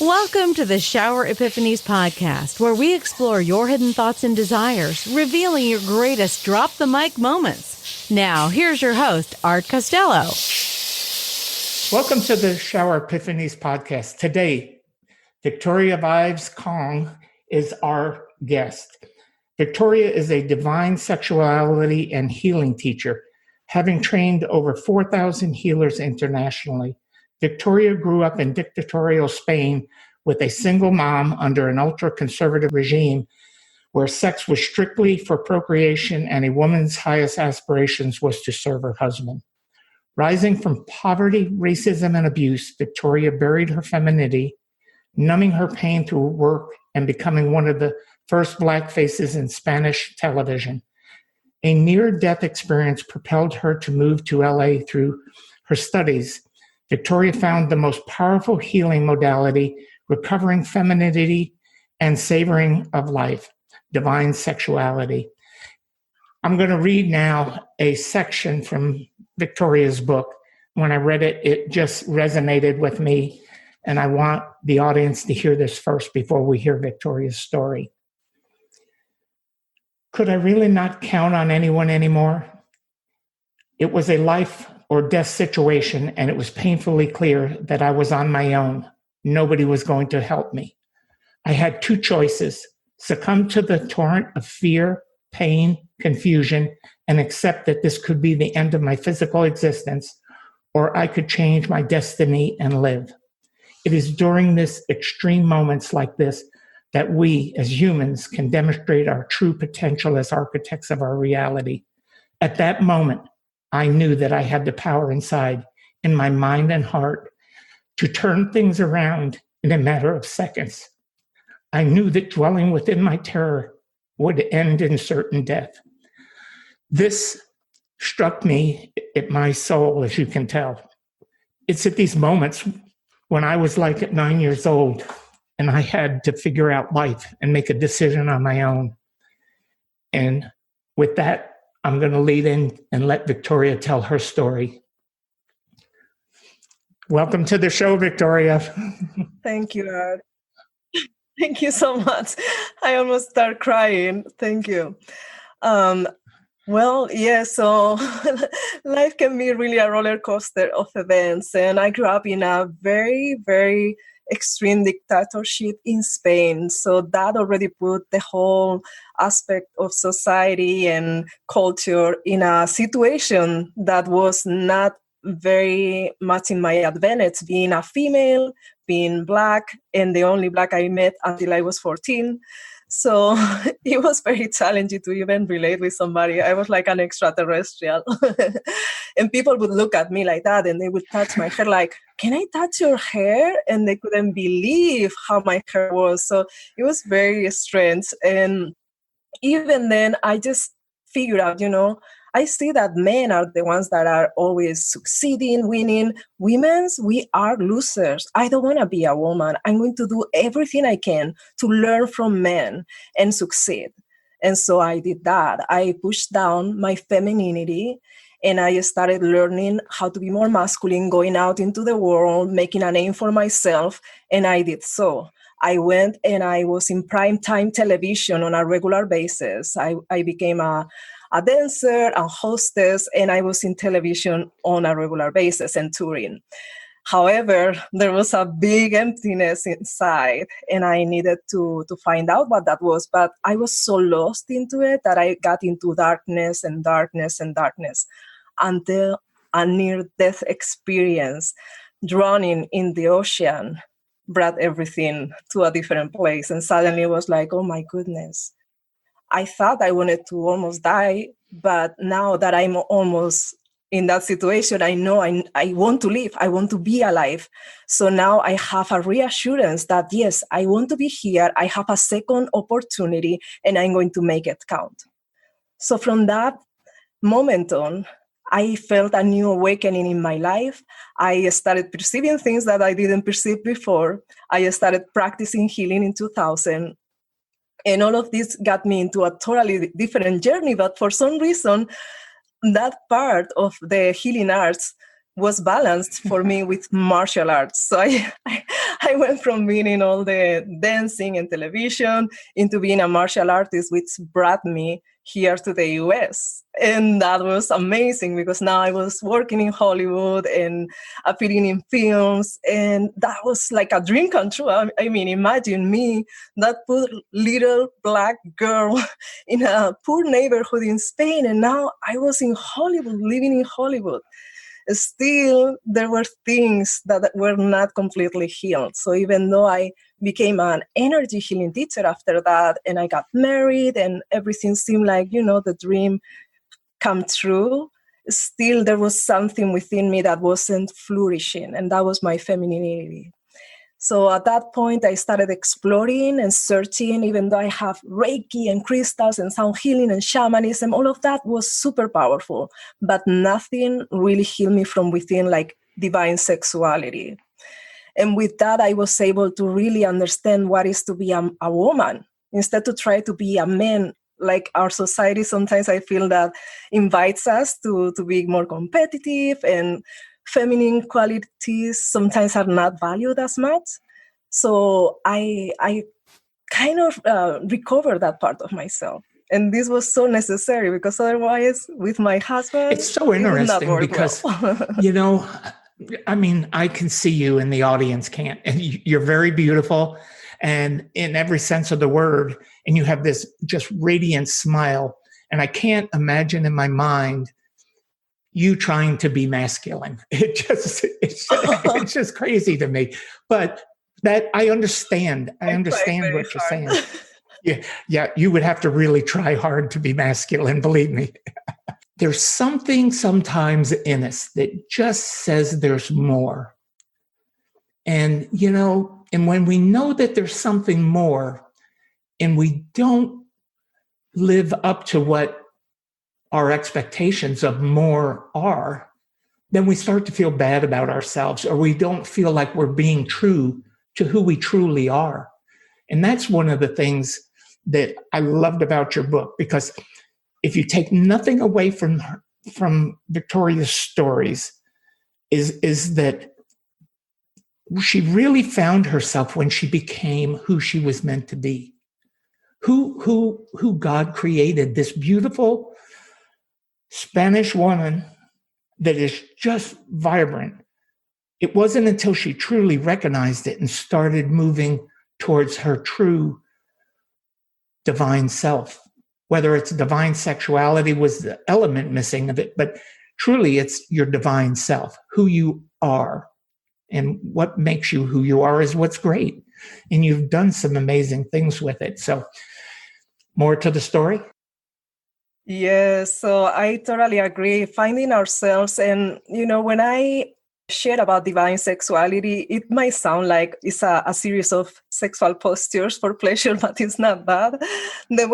Welcome to the Shower Epiphanies podcast, where we explore your hidden thoughts and desires, revealing your greatest drop the mic moments. Now, here's your host, Art Costello. Welcome to the Shower Epiphanies podcast. Today, Vives Khuong is our guest. Victoria is a divine sexuality and healing teacher, having trained over 4,000 healers internationally. Victoria grew up in dictatorial Spain with a single mom under an ultra-conservative regime where sex was strictly for procreation and a woman's highest aspirations was to serve her husband. Rising from poverty, racism, and abuse, Victoria buried her femininity, numbing her pain through work and becoming one of the first Black faces in Spanish television. A near-death experience propelled her to move to LA through her studies. Victoria found the most powerful healing modality, recovering femininity and savoring of life, divine sexuality. I'm going to read now a section from Victoria's book. When I read it, it just resonated with me, and I want the audience to hear this first before we hear Victoria's story. Could I really not count on anyone anymore? It was a life or death situation, and it was painfully clear that I was on my own. Nobody was going to help me. I had two choices: succumb to the torrent of fear, pain, confusion, and accept that this could be the end of my physical existence, or I could change my destiny and live. It is during this extreme moments like this that we as humans can demonstrate our true potential as architects of our reality. At that moment, I knew that I had the power inside, in my mind and heart, to turn things around in a matter of seconds. I knew that dwelling within my terror would end in certain death. This struck me at my soul, as you can tell. It's at these moments when I was like at 9 years old and I had to figure out life and make a decision on my own. And with that, I'm going to lead in and let Victoria tell her story. Welcome to the show, Victoria. Thank you, Art. Thank you so much. I almost start crying. Thank you. So life can be really a roller coaster of events. And I grew up in a very, very extreme dictatorship in Spain. So that already put the whole aspect of society and culture in a situation that was not very much in my advantage, being a female, being Black, and the only Black I met until I was 14. So it was very challenging to even relate with somebody. I was like an extraterrestrial. And people would look at me like that and they would touch my hair like, can I touch your hair? And they couldn't believe how my hair was. So it was very strange. And even then, I just figured out, I see that men are the ones that are always succeeding, winning. Women's, we are losers. I don't want to be a woman. I'm going to do everything I can to learn from men and succeed. And so I did that. I pushed down my femininity and I started learning how to be more masculine, going out into the world, making a name for myself. And I did so. I went and I was in primetime television on a regular basis. I became a dancer, a hostess, and I was in television on a regular basis and touring. However, there was a big emptiness inside, and I needed to find out what that was. But I was so lost into it that I got into darkness and darkness and darkness until a near-death experience, drowning in the ocean, brought everything to a different place. And suddenly it was like, oh my goodness. I thought I wanted to almost die, but now that I'm almost in that situation, I know I want to live. I want to be alive. So now I have a reassurance that, yes, I want to be here. I have a second opportunity and I'm going to make it count. So from that moment on, I felt a new awakening in my life. I started perceiving things that I didn't perceive before. I started practicing healing in 2000. And all of this got me into a totally different journey. But for some reason, that part of the healing arts was balanced for me with martial arts. So I went from being in all the dancing and television into being a martial artist, which brought me here to the US. And that was amazing because now I was working in Hollywood and appearing in films. And that was like a dream come true. I mean, imagine me, that poor little Black girl in a poor neighborhood in Spain. And now I was in Hollywood, living in Hollywood. Still, there were things that were not completely healed. So even though I became an energy healing teacher after that, and I got married and everything seemed like, the dream come true, still there was something within me that wasn't flourishing, and that was my femininity. So at that point, I started exploring and searching, even though I have Reiki and crystals and sound healing and shamanism, all of that was super powerful, but nothing really healed me from within like divine sexuality. And with that, I was able to really understand what is to be a woman instead to try to be a man. Like our society, sometimes I feel that invites us to be more competitive, and feminine qualities sometimes are not valued as much. So I kind of recovered that part of myself. And this was so necessary because otherwise, with my husband, it's so interesting because, well. I mean, I can see you and the audience can't. And you're very beautiful and in every sense of the word. And you have this just radiant smile. And I can't imagine in my mind you trying to be masculine. It's just crazy to me. But that I understand what you're saying. Yeah, you would have to really try hard to be masculine, believe me. There's something sometimes in us that just says there's more. And, and when we know that there's something more and we don't live up to what our expectations of more are, then we start to feel bad about ourselves, or we don't feel like we're being true to who we truly are. And that's one of the things that I loved about your book, because if you take nothing away from Victoria's stories, is that she really found herself when she became who she was meant to be, who God created, this beautiful Spanish woman that is just vibrant. It wasn't until she truly recognized it and started moving towards her true divine self. Whether it's divine sexuality was the element missing of it, but truly it's your divine self, who you are. And what makes you who you are is what's great. And you've done some amazing things with it. So more to the story? Yes, so I totally agree. Finding ourselves, and when I share about divine sexuality, it might sound like it's a series of sexual postures for pleasure, but it's not that. The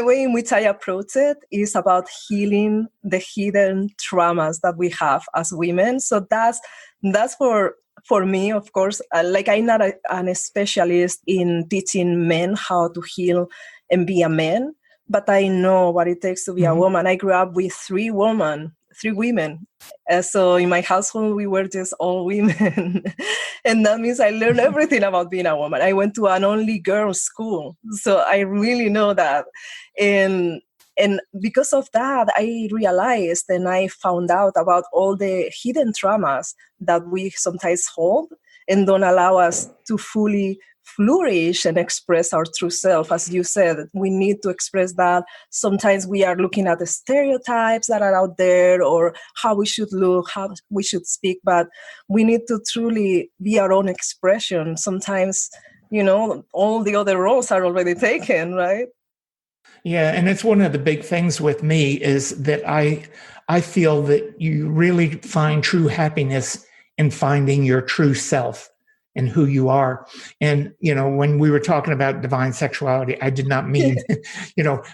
way in which I approach it is about healing the hidden traumas that we have as women. So that's for me, of course. Like I'm not a specialist in teaching men how to heal and be a man, but I know what it takes to be a woman. I grew up with three women. So in my household, we were just all women. And that means I learned everything about being a woman. I went to an only girls' school. So I really know that. And because of that, I realized and I found out about all the hidden traumas that we sometimes hold and don't allow us to fully flourish and express our true self. As you said, we need to express that. Sometimes we are looking at the stereotypes that are out there, or how we should look, how we should speak, but we need to truly be our own expression. Sometimes, all the other roles are already taken, right? Yeah, and it's one of the big things with me is that I feel that you really find true happiness in finding your true self and who you are. And, when we were talking about divine sexuality, I did not mean,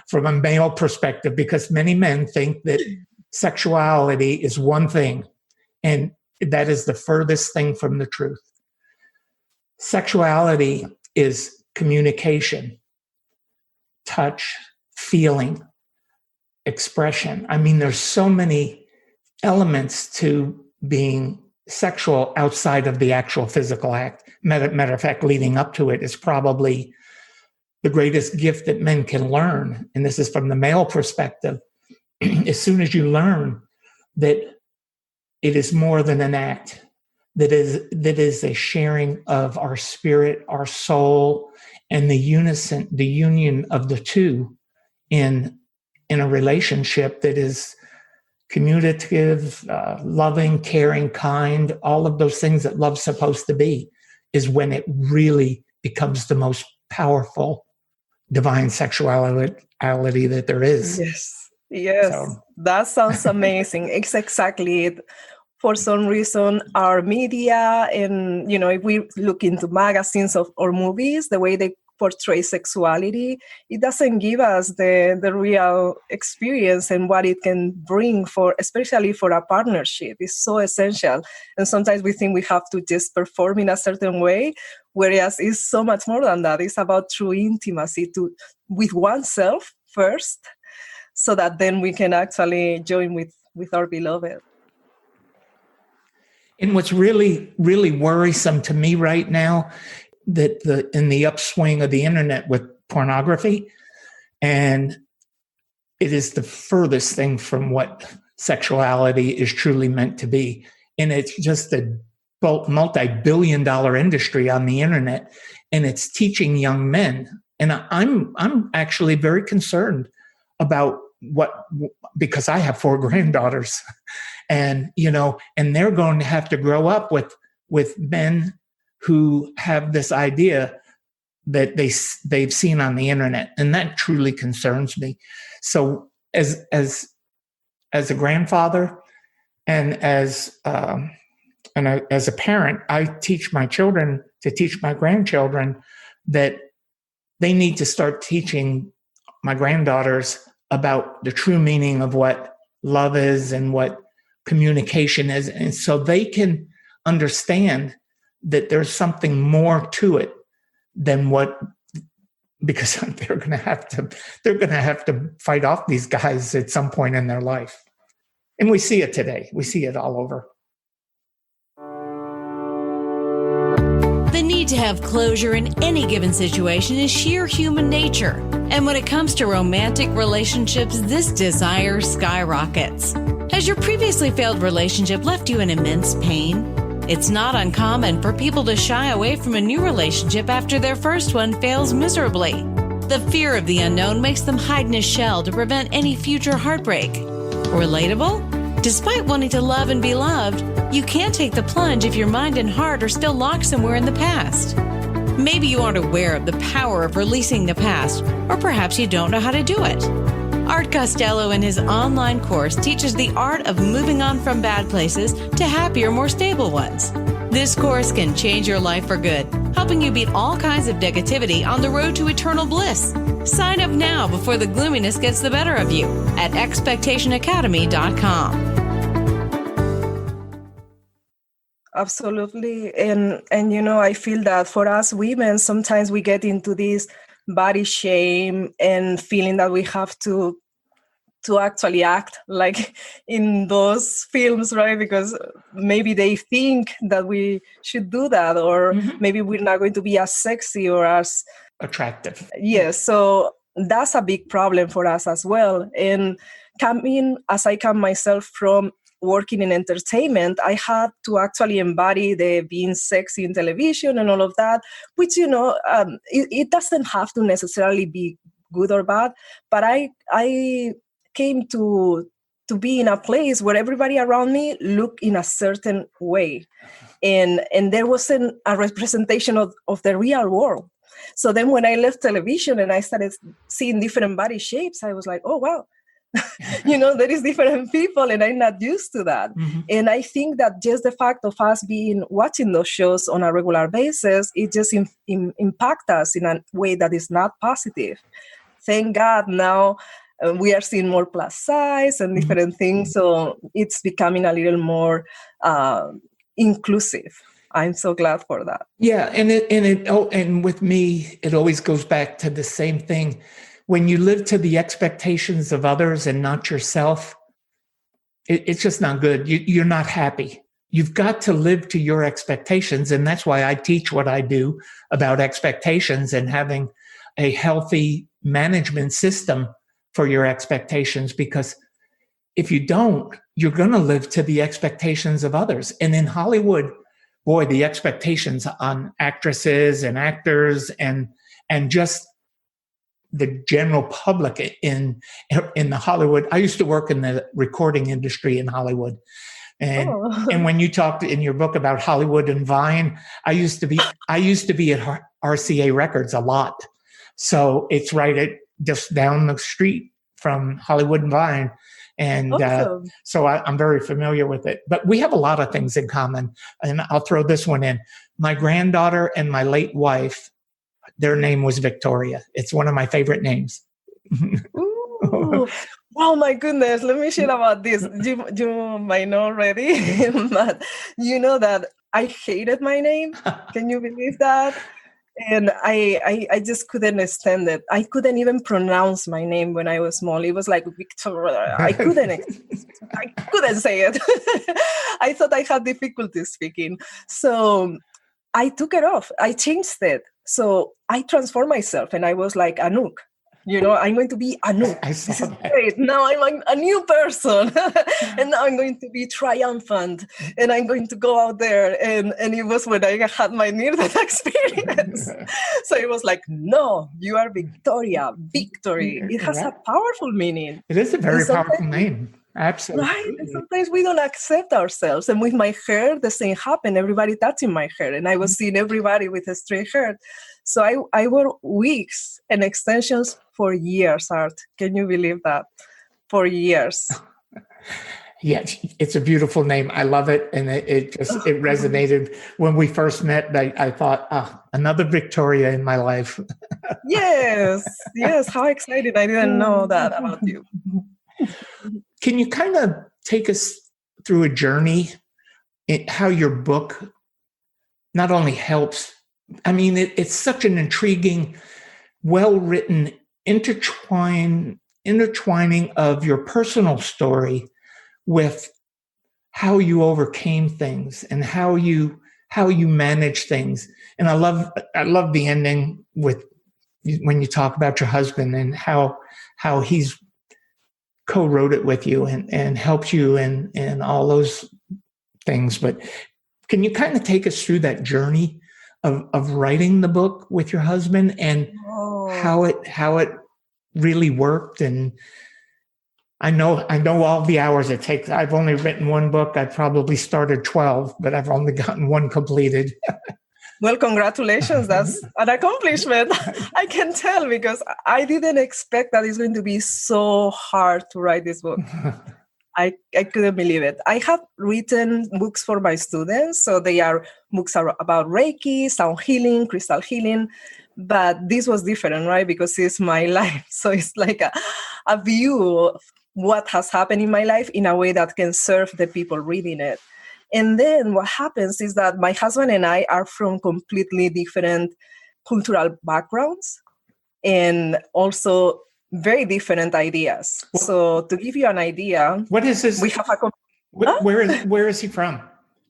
from a male perspective, because many men think that sexuality is one thing, and that is the furthest thing from the truth. Sexuality is communication, touch, feeling, expression. I mean, there's so many elements to being sexual outside of the actual physical act. Matter of fact, leading up to it is probably the greatest gift that men can learn. And this is from the male perspective. As soon as you learn that it is more than an act, that is a sharing of our spirit, our soul, and the union of the two in a relationship that is communicative, loving, caring, kind, all of those things that love's supposed to be, is when it really becomes the most powerful divine sexuality that there is. Yes, so. That sounds amazing. It's exactly it. For some reason, our media and, if we look into magazines or movies, the way they portray sexuality, it doesn't give us the real experience and what it can bring especially for a partnership. It's so essential. And sometimes we think we have to just perform in a certain way, whereas it's so much more than that. It's about true intimacy with oneself first, so that then we can actually join with our beloved. And what's really, really worrisome to me right now, that in the upswing of the internet with pornography, and it is the furthest thing from what sexuality is truly meant to be. And it's just a multi-billion-dollar industry on the internet, and it's teaching young men. And I'm actually very concerned about because I have 4 granddaughters, and and they're going to have to grow up with men who have this idea that they've seen on the internet, and that truly concerns me. So as a grandfather and as a parent, I teach my children to teach my grandchildren that they need to start teaching my granddaughters about the true meaning of what love is and what communication is, and so they can understand that there's something more to it than because they're going to have to fight off these guys at some point in their life. And we see it today. We see it all over. The need to have closure in any given situation is sheer human nature. And when it comes to romantic relationships, this desire skyrockets. Has your previously failed relationship left you in immense pain? It's not uncommon for people to shy away from a new relationship after their first one fails miserably. The fear of the unknown makes them hide in a shell to prevent any future heartbreak. Relatable? Despite wanting to love and be loved, you can't take the plunge if your mind and heart are still locked somewhere in the past. Maybe you aren't aware of the power of releasing the past, or perhaps you don't know how to do it. Art Costello in his online course teaches the art of moving on from bad places to happier, more stable ones. This course can change your life for good, helping you beat all kinds of negativity on the road to eternal bliss. Sign up now before the gloominess gets the better of you at expectationacademy.com. Absolutely. And I feel that for us women, sometimes we get into this body shame and feeling that we have to actually act like in those films, right? Because maybe they think that we should do that, or maybe we're not going to be as sexy or as attractive. Yes. So that's a big problem for us as well. And as I come myself from working in entertainment, I had to actually embody the being sexy in television and all of that, which, it doesn't have to necessarily be good or bad, but I came to be in a place where everybody around me looked in a certain way. And there wasn't a representation of the real world. So then when I left television and I started seeing different body shapes, I was like, oh, wow. There is different people and I'm not used to that. And I think that just the fact of us watching those shows on a regular basis, it just impact us in a way that is not positive. Thank God now we are seeing more plus size and different things. So it's becoming a little more inclusive. I'm so glad for that. Yeah. And with me, it always goes back to the same thing. When you live to the expectations of others and not yourself, it's just not good. You're not happy. you've got to live to your expectations. And that's why I teach what I do about expectations and having a healthy management system for your expectations, because if you don't, you're going to live to the expectations of others. And in Hollywood, boy, the expectations on actresses and actors and just the general public in the Hollywood. I used to work in the recording industry in Hollywood. And and when you talked in your book about Hollywood and Vine, I used to be at RCA Records a lot. So it's just down the street from Hollywood and Vine. And so I'm very familiar with it. But we have a lot of things in common. And I'll throw this one in. My granddaughter and my late wife, their name was Victoria. It's one of my favorite names. Ooh. Oh my goodness, let me share about this. You might know already, but you know that I hated my name. Can you believe that? And I just couldn't stand it. I couldn't even pronounce my name when I was small. It was like Victoria. I couldn't say it. I thought I had difficulty speaking. So I took it off. I changed it. So I transformed myself and I was like Anouk. I'm going to be Anouk. This is great. Now I'm a new person. And now I'm going to be triumphant. And I'm going to go out there. And it was when I had my near-death experience. So it was like, no, you are Victoria. Victory. It has a powerful meaning. It is a very powerful name. Absolutely. Right. And sometimes we don't accept ourselves. And with my hair, the same happened. Everybody touching my hair. And I was seeing everybody with a straight hair. So I wore wigs and extensions for years, Art. Can you believe that? For years. Yeah, it's a beautiful name. I love it. And it resonated. When we first met, I thought, another Victoria in my life. Yes. How excited. I didn't know that about you. Can you kind of take us through a journey in how your book not only helps, I mean, it's such an intriguing, well-written intertwining of your personal story with how you overcame things and how you manage things. And I love the ending with when you talk about your husband and how he's co-wrote it with you and helped you in all those things. But can you kind of take us through that journey of writing the book with your husband and how it really worked? And I know all the hours it takes. I've only written one book. I've probably started 12, but I've only gotten one completed. Well, congratulations. That's an accomplishment. I can tell, because I didn't expect that it's going to be so hard to write this book. I couldn't believe it. I have written books for my students. So they are books about Reiki, sound healing, crystal healing. But this was different, right? Because it's my life. So it's like a view of what has happened in my life in a way that can serve the people reading it. And then what happens is that my husband and I are from completely different cultural backgrounds and also very different ideas. Well, so to give you an idea, what is this? We have where is he from?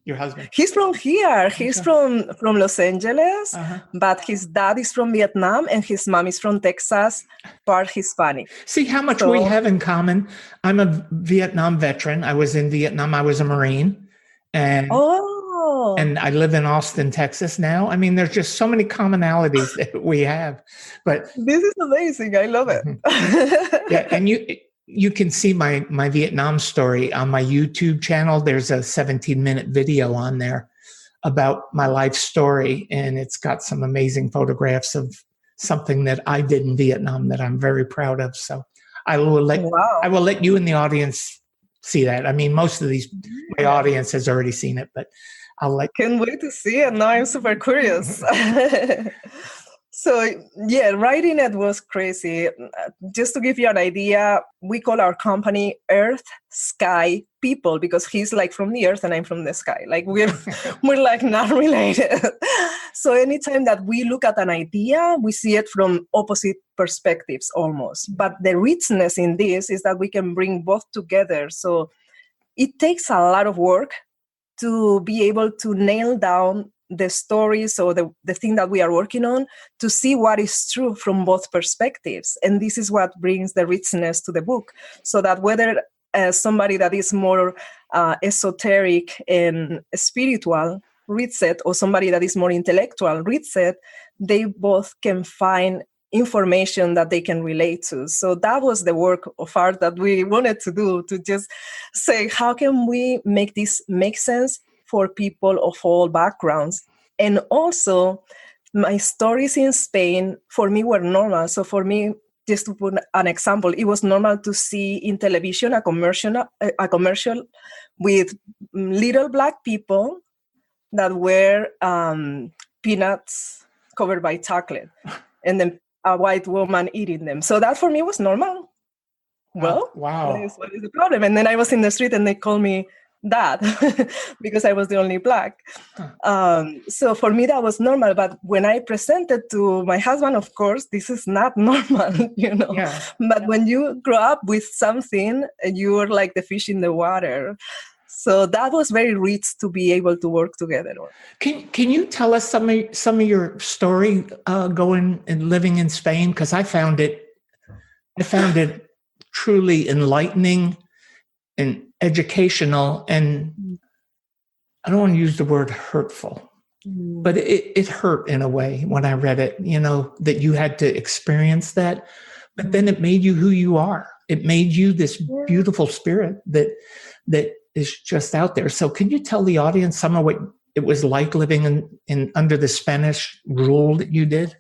Your husband? He's from here. He's from Los Angeles, but his dad is from Vietnam and his mom is from Texas, part Hispanic. See how much we have in common. I'm a Vietnam veteran. I was in Vietnam. I was a Marine. And I live in Austin, Texas now. I mean, there's just so many commonalities that we have. But this is amazing. I love it. Yeah, and you can see my Vietnam story on my YouTube channel. There's a 17-minute video on there about my life story, and it's got some amazing photographs of something that I did in Vietnam that I'm very proud of. So I will let you in the audience see that. I mean, most of my audience has already seen it, but can't wait to see it. Now I'm super curious. So yeah, writing it was crazy. Just to give you an idea, we call our company Earth, Sky, People, because he's like from the earth and I'm from the sky. Like we're like not related. So anytime that we look at an idea, we see it from opposite perspectives almost. But the richness in this is that we can bring both together. So it takes a lot of work to be able to nail down the stories or the thing that we are working on, to see what is true from both perspectives. And this is what brings the richness to the book, so that whether somebody that is more esoteric and spiritual reads it, or somebody that is more intellectual reads it, they both can find information that they can relate to. So that was the work of art that we wanted to do, to just say, how can we make this make sense for people of all backgrounds? And also, my stories in Spain, for me, were normal. So for me, just to put an example, it was normal to see in television a commercial with little Black people that were peanuts covered by chocolate, and then a white woman eating them. So that for me was normal. Well, wow. What is the problem? And then I was in the street and they called me that because I was the only Black. So for me, that was normal. But when I presented to my husband, of course, this is not normal, Yeah. But when you grow up with something, you're like the fish in the water. So that was very rich to be able to work together. Can you tell us some of your story going and living in Spain? Because I found it truly enlightening and educational, and I don't want to use the word hurtful, but it hurt in a way when I read it, that you had to experience that, but then it made you who you are. It made you this beautiful spirit that is just out there. So can you tell the audience some of what it was like living in under the Spanish rule that you did?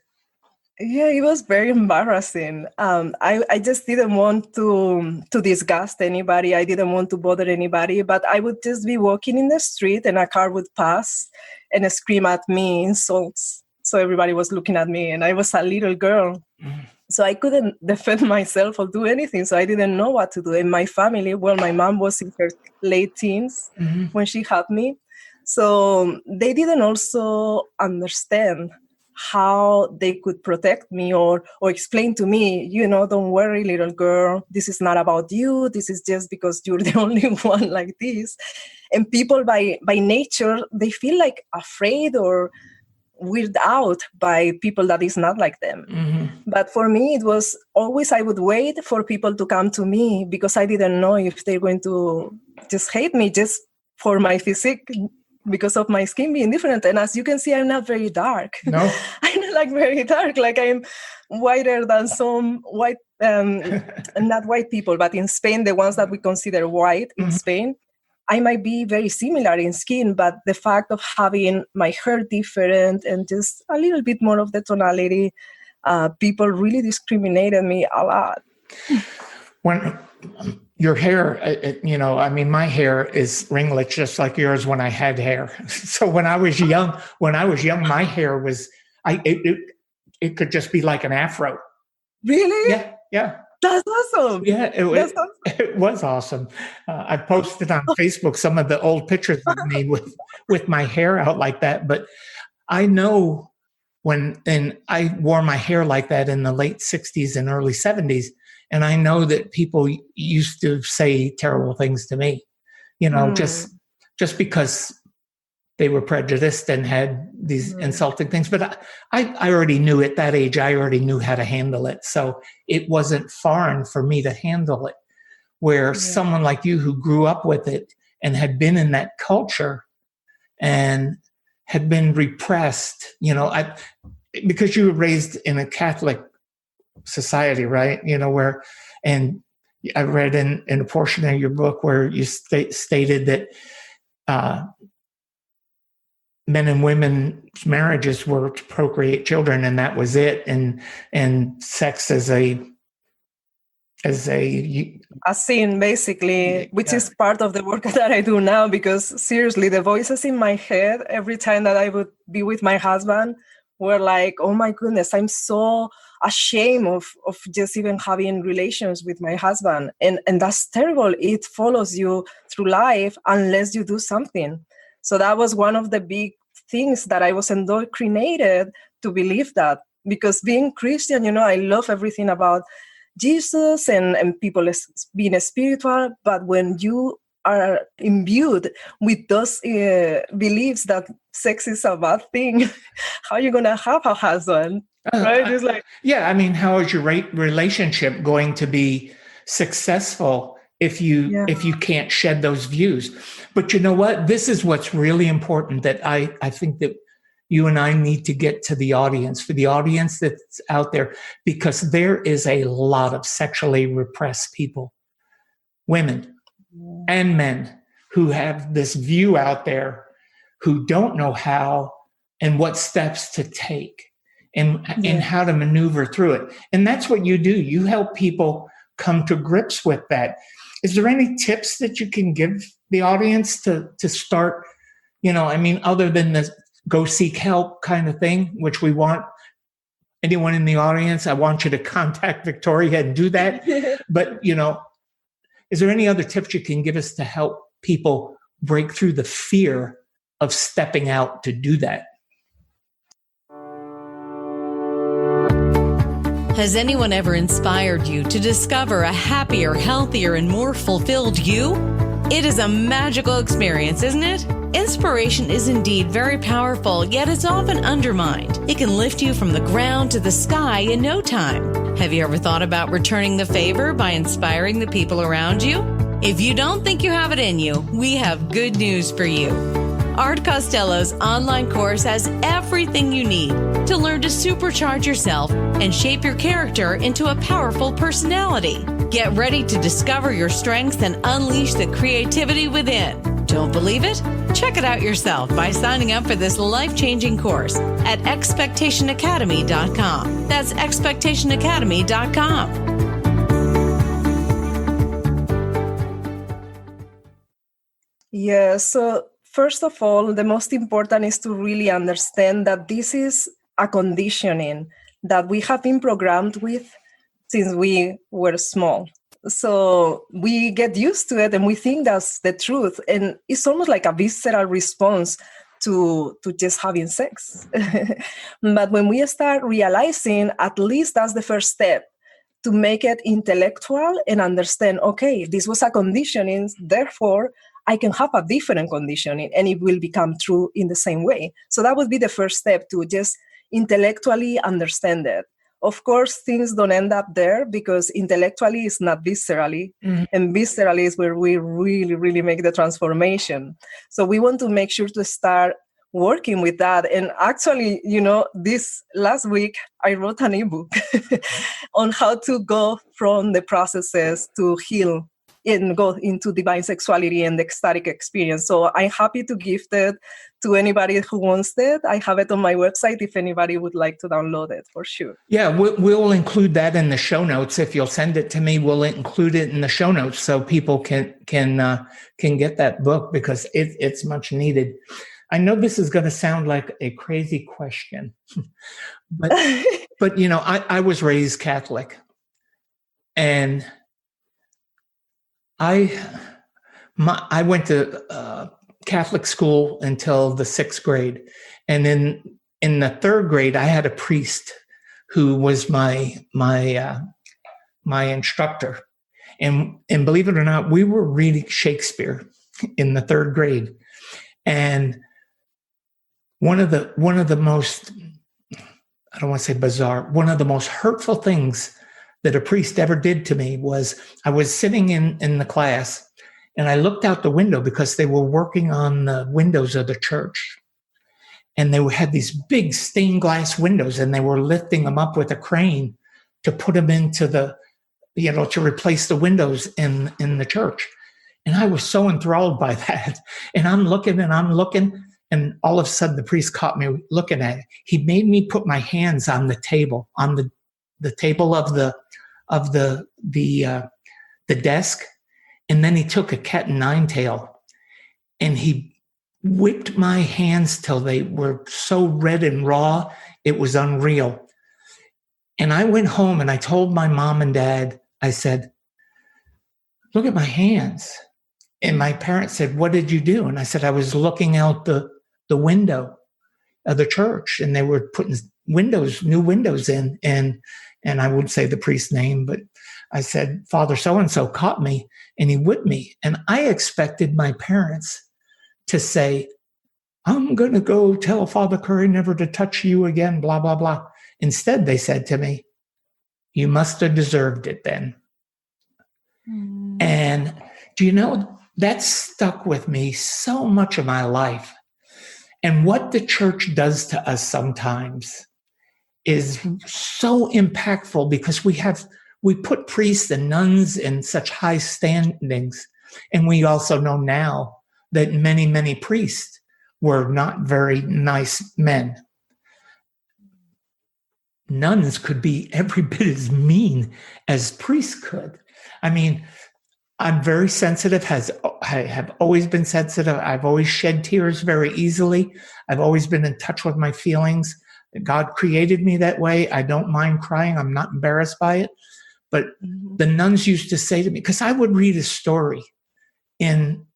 Yeah, it was very embarrassing. I just didn't want to disgust anybody. I didn't want to bother anybody, but I would just be walking in the street and a car would pass and scream at me insults. So everybody was looking at me, and I was a little girl. So I couldn't defend myself or do anything. So I didn't know what to do. In my family, my mom was in her late teens when she had me. So they didn't also understand how they could protect me or explain to me, don't worry, little girl, this is not about you. This is just because you're the only one like this. And people by nature, they feel like afraid or weirded out by people that is not like them. But for me, it was always, I would wait for people to come to me because I didn't know if they're going to just hate me just for my physique, because of my skin being different. And as you can see, I'm not very dark. No. I'm not like very dark. Like I'm whiter than some white, not white people, but in Spain, the ones that we consider white in Spain, I might be very similar in skin, but the fact of having my hair different and just a little bit more of the tonality, people really discriminated me a lot. When your hair, my hair is ringlets just like yours when I had hair. So when I was young, my hair was, it could just be like an afro. Really? Yeah. That's awesome. Yeah, it was awesome. I posted on Facebook some of the old pictures of me with my hair out like that. But I know and I wore my hair like that in the late 60s and early 70s. And I know that people used to say terrible things to me, just because they were prejudiced and had these insulting things. But I already knew at that age, I already knew how to handle it. So it wasn't foreign for me to handle it, where someone like you who grew up with it and had been in that culture and had been repressed, because you were raised in a Catholic society, right? And I read in a portion of your book where you stated that men and women's marriages were to procreate children, and that was it. And sex as a sin, basically, which is part of the work that I do now. Because seriously, the voices in my head every time that I would be with my husband were like, oh my goodness, I'm so ashamed of just even having relations with my husband. And that's terrible. It follows you through life unless you do something. So that was one of the big things that I was indoctrinated to believe that. Because being Christian, I love everything about Jesus and people being spiritual. But when you are imbued with those beliefs that sex is a bad thing, how are you going to have a husband? Right? It's like, yeah, I mean, how is your relationship going to be successful if you can't shed those views? But you know what? This is what's really important that I think that you and I need to get to the audience, for the audience that's out there, because there is a lot of sexually repressed people, women and men, who have this view out there, who don't know how and what steps to take and how to maneuver through it. And that's what you do. You help people come to grips with that. Is there any tips that you can give the audience to start, other than the go seek help kind of thing, which we want anyone in the audience, I want you to contact Victoria and do that. But, is there any other tips you can give us to help people break through the fear of stepping out to do that? Has anyone ever inspired you to discover a happier, healthier, and more fulfilled you? It is a magical experience, isn't it? Inspiration is indeed very powerful, yet it's often undermined. It can lift you from the ground to the sky in no time. Have you ever thought about returning the favor by inspiring the people around you? If you don't think you have it in you, we have good news for you. Art Costello's online course has everything you need to learn to supercharge yourself and shape your character into a powerful personality. Get ready to discover your strengths and unleash the creativity within. Don't believe it? Check it out yourself by signing up for this life-changing course at expectationacademy.com. That's expectationacademy.com. Yeah, so first of all, the most important is to really understand that this is a conditioning that we have been programmed with since we were small. So we get used to it and we think that's the truth. And it's almost like a visceral response to just having sex. But when we start realizing, at least that's the first step, to make it intellectual and understand, okay, this was a conditioning, therefore I can have a different conditioning and it will become true in the same way. So that would be the first step, to just intellectually understand it. Of course, things don't end up there because intellectually is not viscerally, and viscerally is where we really, really make the transformation. So we want to make sure to start working with that. And actually, this last week, I wrote an ebook on how to go from the processes to heal and go into divine sexuality and the ecstatic experience. So I'm happy to gift it to anybody who wants it. I have it on my website if anybody would like to download it, for sure. Yeah, we'll include that in the show notes. If you'll send it to me, we'll include it in the show notes so people can get that book, because it's much needed. I know this is going to sound like a crazy question, but I was raised Catholic, and I went to Catholic school until the 6th grade. And then in the 3rd grade, I had a priest who was my instructor. And believe it or not, we were reading Shakespeare in the 3rd grade. And one of the most, I don't want to say bizarre, one of the most hurtful things that a priest ever did to me was, I was sitting in the class and I looked out the window because they were working on the windows of the church. And they had these big stained glass windows and they were lifting them up with a crane to put them into to replace the windows in the church. And I was so enthralled by that. And I'm looking. And all of a sudden the priest caught me looking at it. He made me put my hands on the table, on the table of the desk. And then he took a cat and nine tail and he whipped my hands till they were so red and raw. It was unreal. And I went home and I told my mom and dad, I said, look at my hands. And my parents said, what did you do? And I said, I was looking out the window of the church and they were putting new windows in. And I wouldn't say the priest's name, but I said, Father so-and-so caught me and he whipped me. And I expected my parents to say, I'm going to go tell Father Curry never to touch you again, blah, blah, blah. Instead, they said to me, you must have deserved it then. And do you know, that stuck with me so much of my life. And what the church does to us sometimes is so impactful because we put priests and nuns in such high standings. And we also know now that many, many priests were not very nice men. Nuns could be every bit as mean as priests could. I mean, I'm very sensitive, I have always been sensitive. I've always shed tears very easily. I've always been in touch with my feelings. God created me that way. I don't mind crying. I'm not embarrassed by it. But the nuns used to say to me, because I would read a story in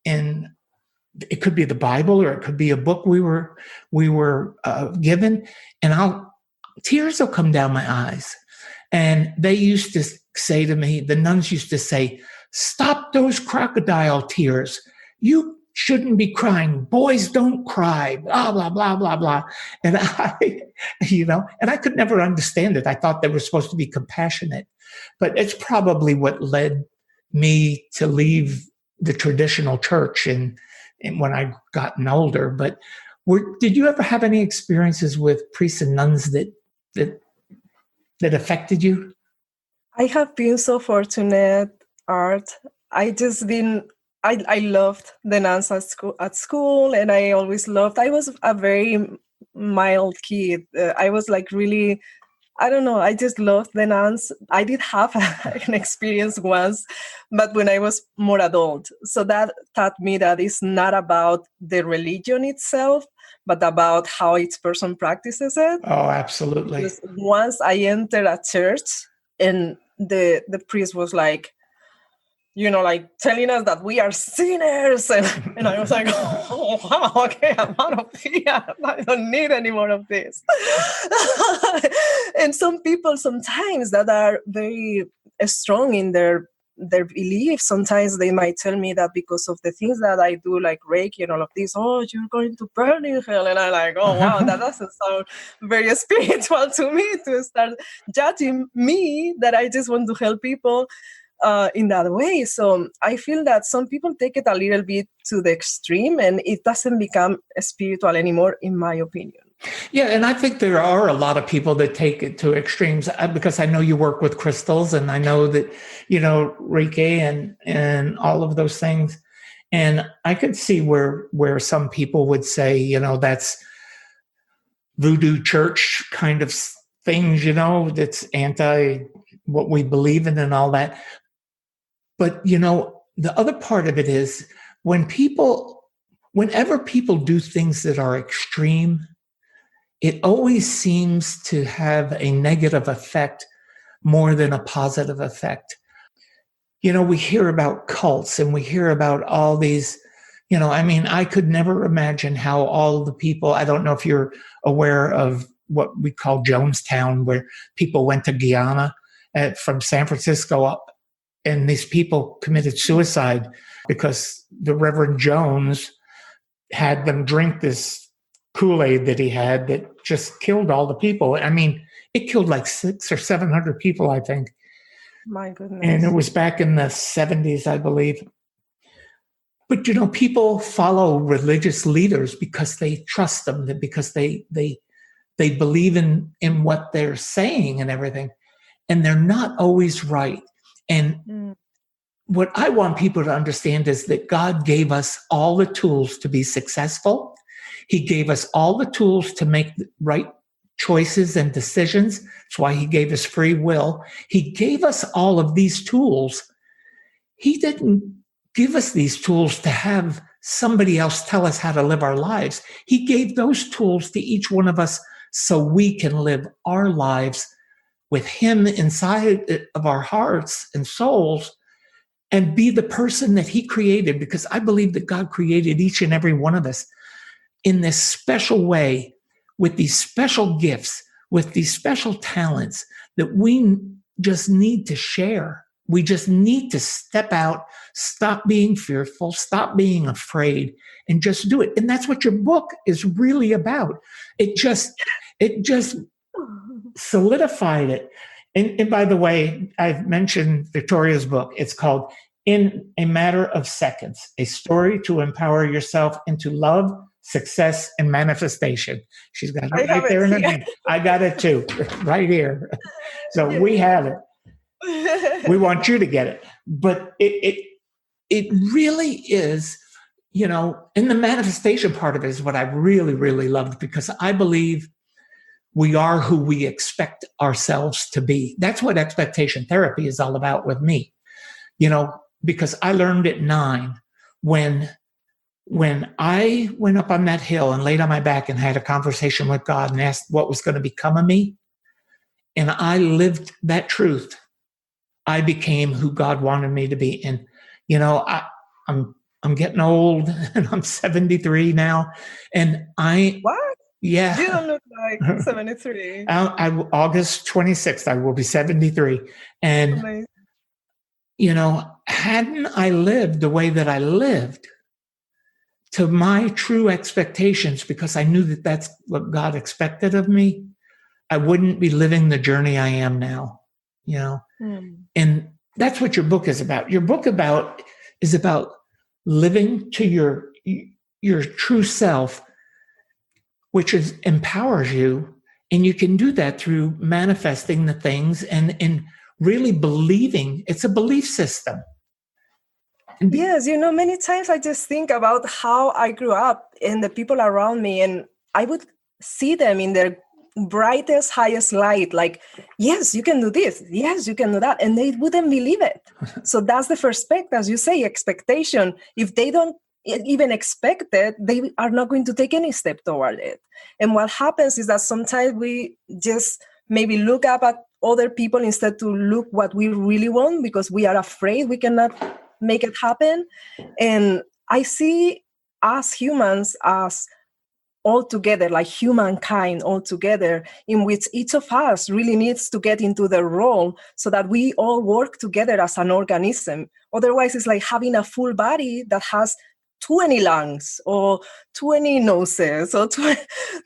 it could be the Bible or it could be a book we were given, and tears will come down my eyes. And they used to say to me, the nuns used to say, stop those crocodile tears. You shouldn't be crying. Boys don't cry, blah, blah, blah, blah, blah. And I could never understand it. I thought they were supposed to be compassionate. But it's probably what led me to leave the traditional church and when I gotten older. But did you ever have any experiences with priests and nuns that affected you? I have been so fortunate, Art. I loved the nuns at school, and I always loved. I was a very mild kid. I was like really, I don't know. I just loved the nuns. I did have an experience once, but when I was more adult. So that taught me that it's not about the religion itself, but about how each person practices it. Oh, absolutely. Because once I entered a church, and the priest was like, like telling us that we are sinners. And I was like, oh, wow, okay, I'm out of here. I don't need any more of this. And some people sometimes that are very strong in their beliefs, sometimes they might tell me that because of the things that I do, like Reiki and all of this, oh, you're going to burn in hell. And I'm like, oh, wow, that doesn't sound very spiritual to me to start judging me that I just want to help people in that way. So I feel that some people take it a little bit to the extreme and it doesn't become spiritual anymore, in my opinion. Yeah, and I think there are a lot of people that take it to extremes because I know you work with crystals and I know that, Reiki and all of those things. And I could see where some people would say, that's voodoo church kind of things, that's anti what we believe in and all that. But, the other part of it is whenever people do things that are extreme, it always seems to have a negative effect more than a positive effect. We hear about cults and we hear about all these, I could never imagine how all the people, I don't know if you're aware of what we call Jonestown, where people went to Guyana from San Francisco up. And these people committed suicide because the Reverend Jones had them drink this Kool-Aid that he had that just killed all the people. I mean, it killed like 600 or 700 people, I think. My goodness. And it was back in the 70s, I believe. But, people follow religious leaders because they trust them, because they believe in what they're saying and everything. And they're not always right. And what I want people to understand is that God gave us all the tools to be successful. He gave us all the tools to make the right choices and decisions. That's why he gave us free will. He gave us all of these tools. He didn't give us these tools to have somebody else tell us how to live our lives. He gave those tools to each one of us so we can live our lives with him inside of our hearts and souls and be the person that he created, because I believe that God created each and every one of us in this special way, with these special gifts, with these special talents that we just need to share. we just need to step out, stop being fearful, stop being afraid, and just do it. And that's what your book is really about. It just solidified it. And by the way, I've mentioned Victoria's book. It's called In a Matter of Seconds, a story to empower yourself into love, success, and manifestation. She's got it right there in her hand. I got it too, right here. So we have it. We want you to get it. But it really is, and the manifestation part of it is what I really, really loved, because I believe we are who we expect ourselves to be. That's what expectation therapy is all about with me, because I learned at 9 when I went up on that hill and laid on my back and had a conversation with God and asked what was going to become of me. And I lived that truth. I became who God wanted me to be. And, I'm getting old, and I'm 73 now. And What? Yeah. You don't look like 73. August 26th, I will be 73. And, Amazing. hadn't I lived the way that I lived to my true expectations, because I knew that that's what God expected of me, I wouldn't be living the journey I am now, And that's what your book is about. Your book is about living to your true self, which empowers you. And you can do that through manifesting the things and really believing. It's a belief system. Yes, many times I just think about how I grew up and the people around me, and I would see them in their brightest, highest light, like, yes, you can do this, yes, you can do that, and they wouldn't believe it. So that's the first as you say, expectation. If they don't even expect it, they are not going to take any step toward it. And what happens is that sometimes we just maybe look up at other people instead to look what we really want, because we are afraid we cannot make it happen. And I see us humans as all together, like humankind all together, in which each of us really needs to get into the role so that we all work together as an organism. Otherwise, it's like having a full body that has 20 lungs or 20 noses or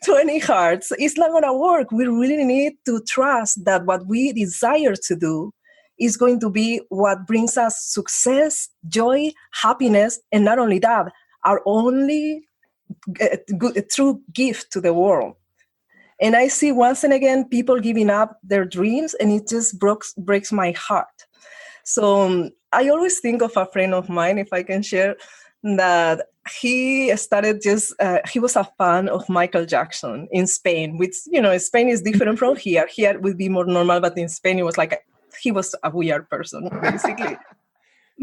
20 hearts. It's not going to work. We really need to trust that what we desire to do is going to be what brings us success, joy, happiness, and not only that, our only true gift to the world. And I see once and again people giving up their dreams, and it just breaks my heart. So I always think of a friend of mine, if I can share, that he started he was a fan of Michael Jackson in Spain, which, Spain is different from here. Here it would be more normal, but in Spain it was like he was a weird person, basically.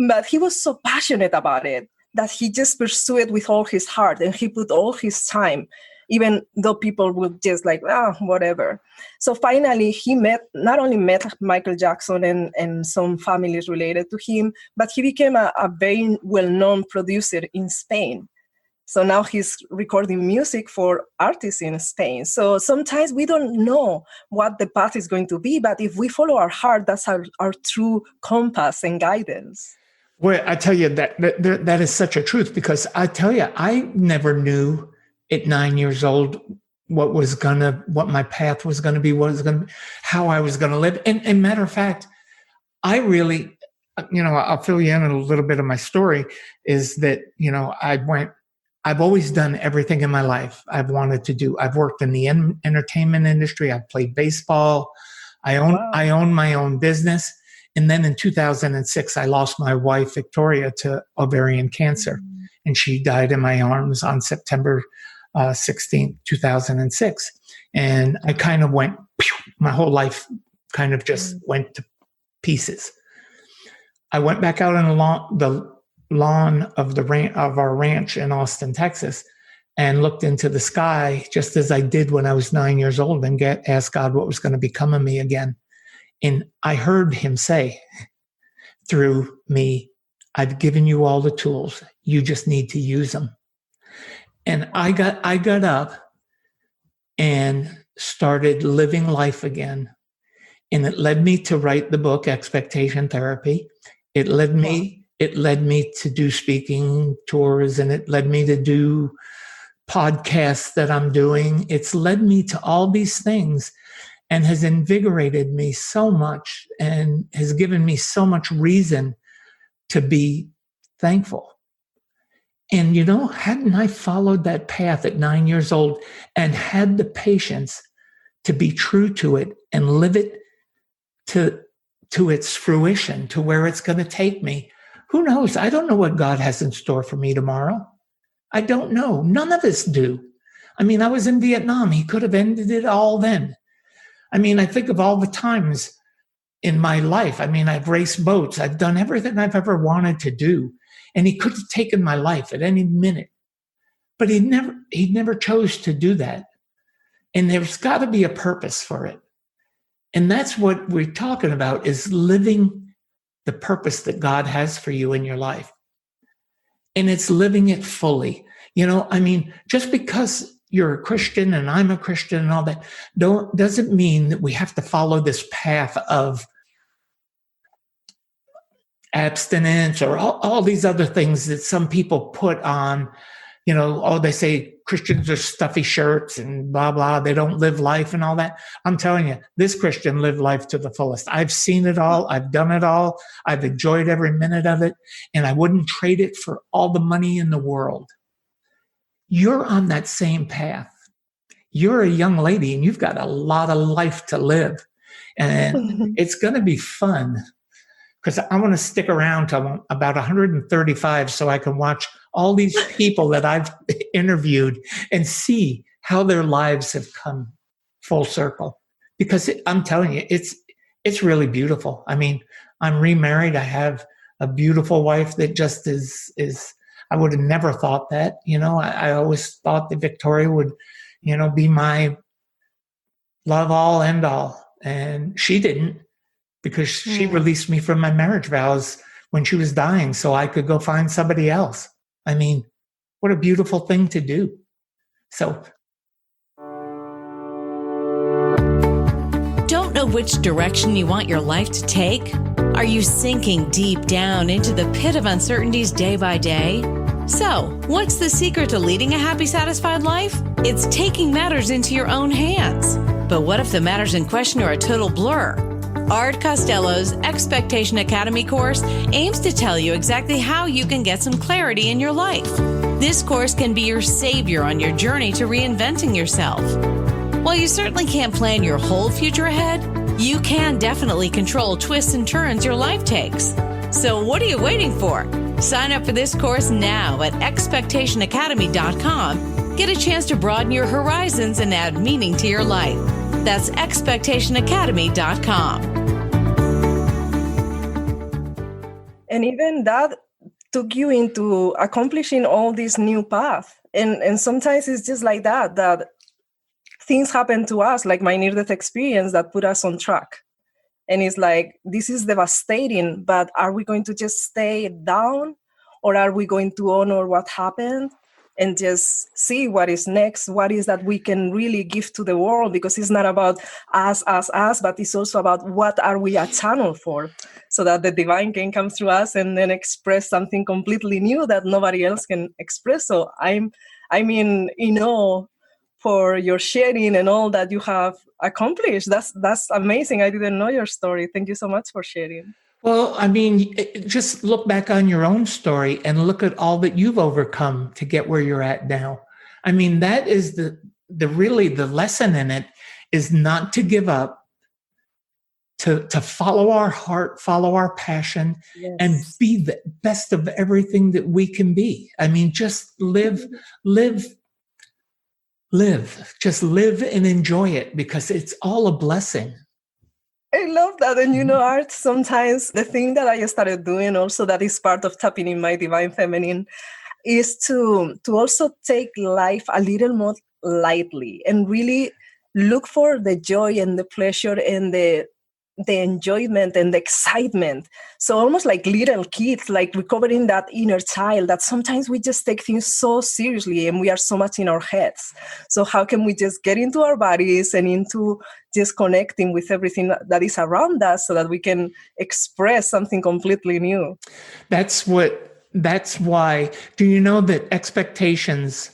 But he was so passionate about it that he just pursued it with all his heart, and he put all his time, even though people would just like, whatever. So finally, he not only met Michael Jackson and some families related to him, but he became a very well-known producer in Spain. So now he's recording music for artists in Spain. So sometimes we don't know what the path is going to be, but if we follow our heart, that's our true compass and guidance. Well, I tell you that is such a truth, because I tell you, I never knew at 9 years old what my path was going to be, how I was going to live. And matter of fact, I really, I'll fill you in on a little bit of my story, is that, I've always done everything in my life I've wanted to do. I've worked in the entertainment industry. I've played baseball. I own my own business. And then in 2006, I lost my wife, Victoria, to ovarian cancer. And she died in my arms on September 16, 2006. And I kind of went, my whole life kind of just went to pieces. I went back out on the lawn of our ranch in Austin, Texas, and looked into the sky, just as I did when I was 9 years old, and asked God what was going to become of me again. And I heard him say through me, I've given you all the tools. You just need to use them. And I got up and started living life again. And it led me to write the book, Expectation Therapy. It led me to do speaking tours, and it led me to do podcasts that I'm doing. It's led me to all these things and has invigorated me so much and has given me so much reason to be thankful. And, hadn't I followed that path at 9 years old and had the patience to be true to it and live it to its fruition, to where it's going to take me, who knows? I don't know what God has in store for me tomorrow. I don't know. None of us do. I mean, I was in Vietnam. He could have ended it all then. I mean, I think of all the times in my life. I mean, I've raced boats. I've done everything I've ever wanted to do. And he could have taken my life at any minute. But he never chose to do that. And there's got to be a purpose for it. And that's what we're talking about, is living the purpose that God has for you in your life. And it's living it fully. Just because you're a Christian and I'm a Christian and all that, doesn't mean that we have to follow this path of abstinence or all these other things that some people put on. They say Christians are stuffy shirts and blah, blah. They don't live life and all that. I'm telling you, this Christian lived life to the fullest. I've seen it all. I've done it all. I've enjoyed every minute of it. And I wouldn't trade it for all the money in the world. You're on that same path. You're a young lady and you've got a lot of life to live. And it's going to be fun, because I want to stick around till about 135 so I can watch all these people that I've interviewed and see how their lives have come full circle. Because I'm telling you, it's really beautiful. I mean, I'm remarried. I have a beautiful wife that just is I would have never thought that. I always thought that Victoria would, be my love all, end all. And she didn't, because she released me from my marriage vows when she was dying so I could go find somebody else. I mean, what a beautiful thing to do. So. Don't know which direction you want your life to take? Are you sinking deep down into the pit of uncertainties day by day? So, what's the secret to leading a happy, satisfied life? It's taking matters into your own hands. But what if the matters in question are a total blur? Art Costello's Expectation Academy course aims to tell you exactly how you can get some clarity in your life. This course can be your savior on your journey to reinventing yourself. While you certainly can't plan your whole future ahead, you can definitely control twists and turns your life takes. So what are you waiting for? Sign up for this course now at expectationacademy.com. Get a chance to broaden your horizons and add meaning to your life. That's expectationacademy.com. And even that took you into accomplishing all this new path. And sometimes it's just like that things happen to us, like my near-death experience, that put us on track. And it's like, this is devastating, but are we going to just stay down, or are we going to honor what happened and just see what is next? What is that we can really give to the world? Because it's not about us, but it's also about what are we a channel for, so that the divine can come through us and then express something completely new that nobody else can express. So I'm in awe for your sharing and all that you have accomplished. That's amazing. I didn't know your story. Thank you so much for sharing. Well, I mean, just look back on your own story and look at all that you've overcome to get where you're at now. I mean, that is the lesson in it, is not to give up, to follow our heart, follow our passion, yes, and be the best of everything that we can be. I mean, just live, just live and enjoy it, because it's all a blessing. I love that. And Art, sometimes the thing that I started doing also, that is part of tapping in my divine feminine, is to also take life a little more lightly and really look for the joy and the pleasure and the the enjoyment and the excitement. So almost like little kids, like recovering that inner child that sometimes we just take things so seriously and we are so much in our heads. So how can we just get into our bodies and into just connecting with everything that is around us so that we can express something completely new? That's why, do you know that expectations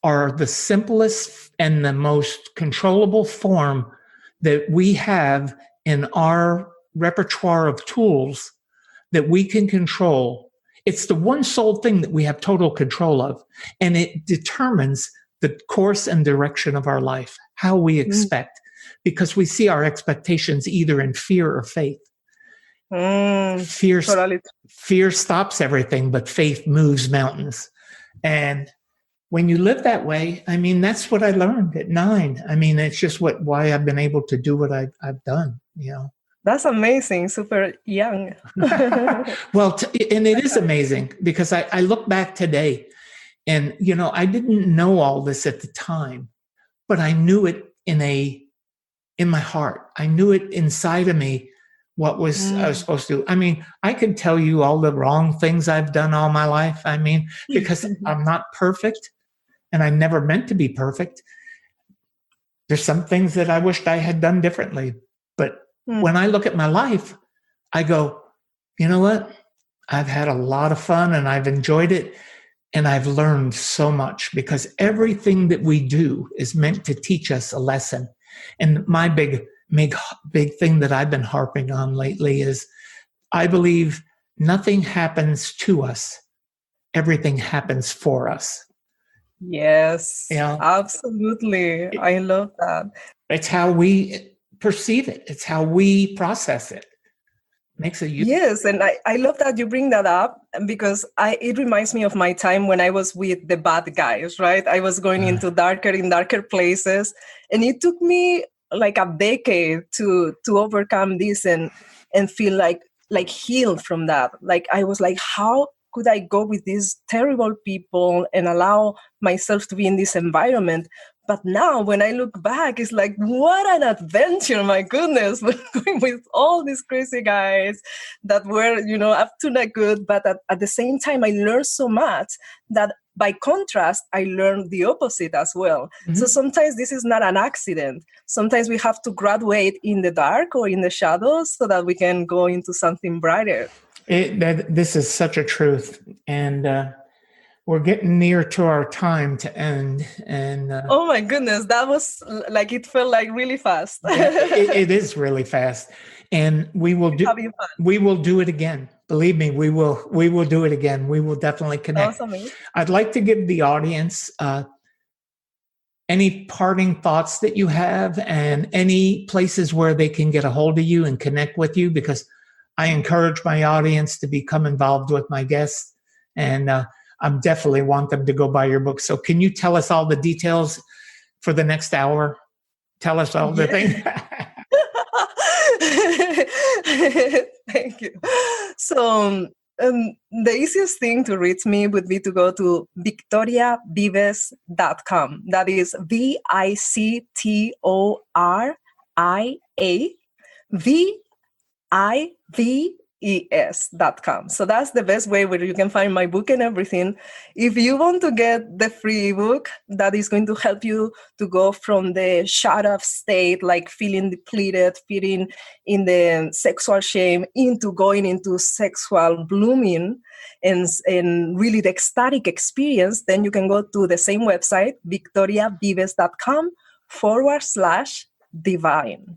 are the simplest and the most controllable form that we have in our repertoire of tools that we can control? It's the one sole thing that we have total control of, and it determines the course and direction of our life, how we expect, because we see our expectations either in fear or faith. Fear stops everything, but faith moves mountains. And when you live that way, I mean, that's what I learned at 9. I mean, it's just why I've been able to do what I've done, you know. That's amazing. Super young. Well, and it is amazing because I look back today and, you know, I didn't know all this at the time, but I knew it in my heart. I knew it inside of me, what I was supposed to do. I mean, I can tell you all the wrong things I've done all my life. I mean, because I'm not perfect and I never meant to be perfect. There's some things that I wished I had done differently. But when I look at my life, I go, you know what? I've had a lot of fun and I've enjoyed it. And I've learned so much because everything that we do is meant to teach us a lesson. And my big thing that I've been harping on lately is I believe nothing happens to us. Everything happens for us. Yes, Yeah. Absolutely. I love that. It's how we perceive it. It's how we process it. Makes a huge Yes, and I love that you bring that up because it reminds me of my time when I was with the bad guys, right? I was going into darker places, and it took me like a decade to overcome this and feel like healed from that. Like I was like, how could I go with these terrible people and allow myself to be in this environment? But now when I look back, it's like, what an adventure, my goodness, going with all these crazy guys that were, up to no good. But at the same time, I learned so much that by contrast, I learned the opposite as well. Mm-hmm. So sometimes this is not an accident. Sometimes we have to graduate in the dark or in the shadows so that we can go into something brighter. This is such a truth. And we're getting near to our time to end. And oh my goodness, that was like, it felt like really fast. it is really fast. And we will do it again. Believe me, we will do it again. We will definitely connect. Awesome. I'd like to give the audience any parting thoughts that you have and any places where they can get a hold of you and connect with you, because I encourage my audience to become involved with my guests, and I definitely want them to go buy your book. So can you tell us all the details for the next hour? Tell us all the things. Thank you. So the easiest thing to reach me would be to go to victoriavives.com. That is VICTORIAVIVES.com. So that's the best way where you can find my book and everything. If you want to get the free ebook that is going to help you to go from the shut off state, like feeling depleted, feeling in the sexual shame, into going into sexual blooming and really the ecstatic experience, then you can go to the same website, victoriavives.com/divine.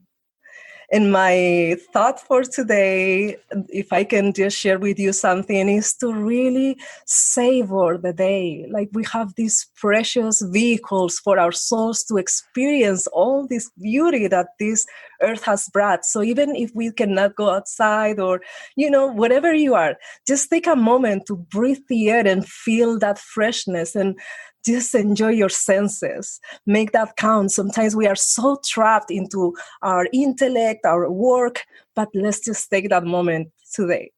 And my thought for today, if I can just share with you something, is to really savor the day. Like we have these precious vehicles for our souls to experience all this beauty that this earth has brought. So even if we cannot go outside or, whatever you are, just take a moment to breathe the air and feel that freshness and just enjoy your senses. Make that count. Sometimes we are so trapped into our intellect, our work, but let's just take that moment today.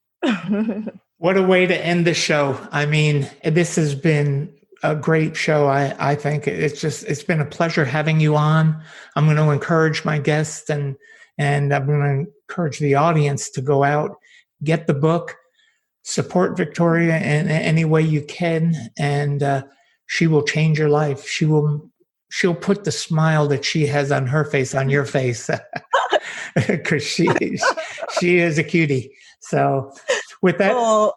What a way to end the show. I mean, this has been a great show. I think it's been a pleasure having you on. I'm going to encourage my guests and I'm going to encourage the audience to go out, get the book, support Victoria in any way you can, and she will change your life. She'll put the smile that she has on her face on your face, because she is a cutie. So with that, oh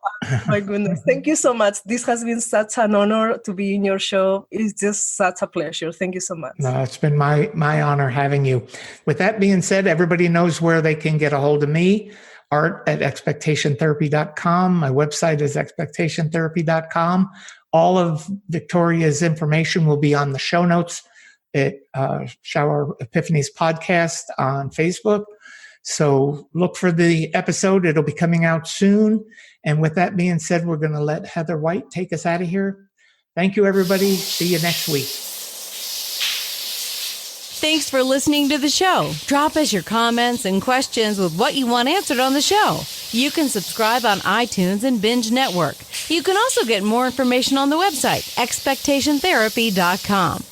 my goodness, thank you so much. This has been such an honor to be in your show. It's just such a pleasure. Thank you so much. No, it's been my honor having you. With that being said, everybody knows where they can get a hold of me. art@expectationtherapy.com. My website is expectationtherapy.com. All of Victoria's information will be on the show notes at Shower Epiphanies Podcast on Facebook. So look for the episode. It'll be coming out soon. And with that being said, we're going to let Heather White take us out of here. Thank you, everybody. See you next week. Thanks for listening to the show. Drop us your comments and questions with what you want answered on the show. You can subscribe on iTunes and Binge Network. You can also get more information on the website, expectationtherapy.com.